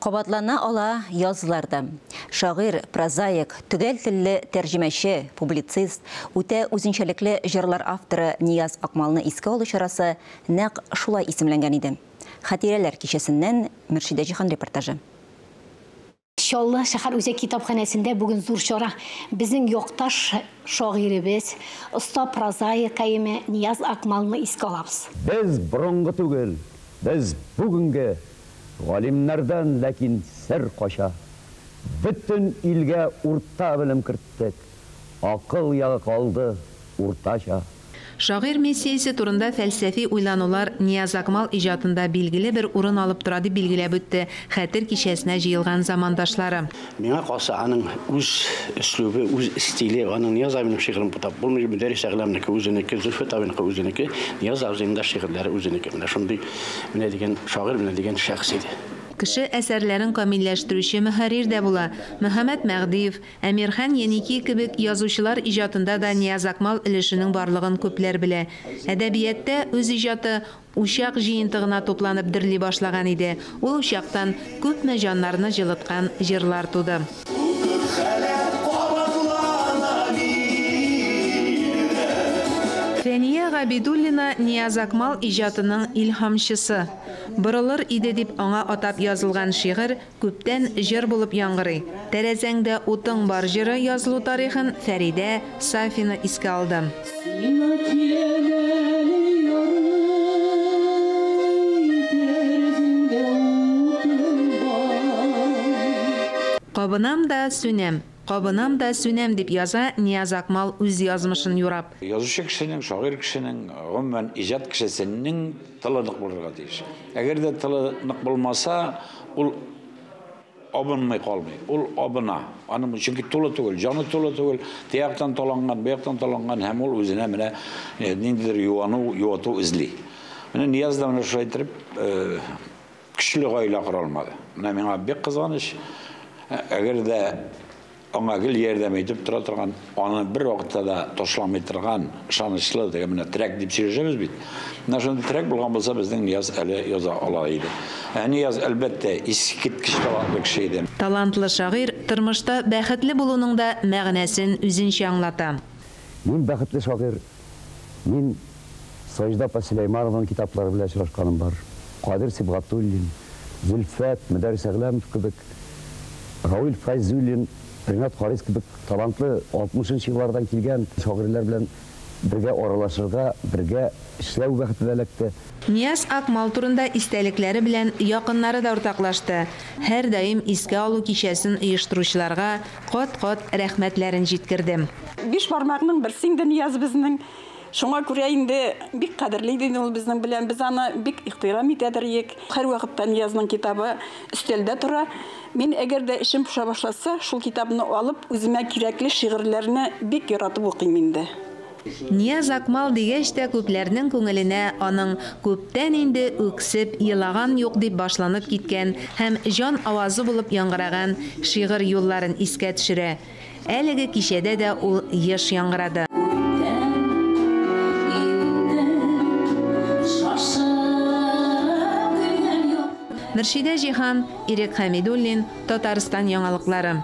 Кабатлана ала языларда. Шагыйр, прозаик, түгел телле тәрҗемәче, публицист, үтә үзенчәлекле җырлар авторы Нияз Акмалны искә алу чарасы нәкъ шулай исемләнгән иде. Хатирәләр кичәсеннән Мөршидә Җихан репортажы. Шалла шәһәр үзәк китапханәсендә бүген зур чара. Безнең якташ шагыйребез, оста прозаик кайме Нияз Акмалны искә алабыз. Без борынгы түгел, без бүгенге галимнәрдән ләкин сер каша. Бөтен илгә урта белем керттек. Акыл ягы калды уртача. Шагыйр миссиясе турында фәлсәфи уйланулар Нияз Акмал иҗатында билгеле бер урын алып тора дип билгеләп үтте хәтер кичәсенә җыелган замандашлары. Миңа калса аның үз үслүбе, үз стиле, аның Нияз абыйның шигырын бутап, бу мөдәррис әгъләмнеке үзенеке, Зөлфәт абыйныкы үзенеке, Нияз абыйның да шигырьләре үзенеке. Менә шундый менә дигән шагыйр менә дигән шәхс иде. Кеше әсәрләрен камилләштерүче мөхәррир дә була. Мөхәммәд Мәгдиев, Әмирхан Яники кебек язучылар иҗатында да Нияз Акмал өлешенең барлыгын күпләр белә. Әдәбиятта үз иҗаты учак җыентыгына тупланып дерли башлаган иде. Ул учактан күпме җаннарны җылыткан җырлар туды. Фәния Габидуллина Нияз Акмал иҗатының илһамчысы. Борылыр иде дип аңа атап язылган шигырь күптән җыр булып яңгырый. Тәрәзәңдә утың бар җыры язылу тарихын Фәридә Сафина искә алды. Кабынам да сүнәм дип яза Нияз Акмал үз язмышын юрап. Язучы кешенең, шагыйр кешенең, гомумән иҗат кешесенең тылы нык булырга тиеш. Әгәр дә тылы нык булмаса, ул абынмый калмый. Ул абына. Аның чөнки тулы түгел, җаны тулы түгел, тияктан таланган, бияктан таланган һәм ул үзенә менә ниндидер юату изли. Менә Нияз да менә шулай итеп көчле гаилә кора алмады. Менә миңа бик кызганыч. Әгәр дә аңа гел ярдәм итеп тора торган, аны бер вакытта да ташламый торган, ышанычлы дигән менә трек дип сөйләшәбез бит. Менә шундый трек булган булса, безнең Нияз әле яза ала иде. Нияз әлбәттә искиткеч талантлы кеше иде. Талантлы шагыйр тормышта бәхетле булуның да мәгънәсен үзенчә аңлата. Мин бәхетле шагыйр. Мин Саҗда Сөләймановның китаплары белән очрашканым бар. Кадир Сибгатуллин, Зөлфәт, Мөдәррис Әгъләмов кебек, Равил Файзуллин, Ринат Харис кебек талантлы 60-нчы еллардан килгән шагыйрьләр белән бергә аралашырга, бергә эшләү бәхете эләкте. Нияз Акмал турында истәлекләре белән якыннары да уртаклашты. Һәр даим искә алу кичәсен оештыручыларга кат-кат рәхмәтләрен җиткерде. Биш бармагының берсен дә Нияз безнең. Шуңа күрә инде бик кадерле иде ул безнең белән. Без аны бик ихтирам итәдек. Һәр вакытта Ниязның китабы өстәлдә тора. Мин әгәр дә эшем пуша башласа, шул китапны алып, үземә кирәкле шигырьләрне бик яратып укыйм инде. Нияз Акмал дигәч тә күпләрнең күңеленә аның күптән инде үксеп, елаган юк дип башланып киткән һәм җан авазы булып яңгыраган шигырь юлларын искә төшерә. Әлеге кичәдә дә ул еш яңгырады. Мөршидә Җихан, Ирек Хәмидуллин, Татарстан яңалыклары.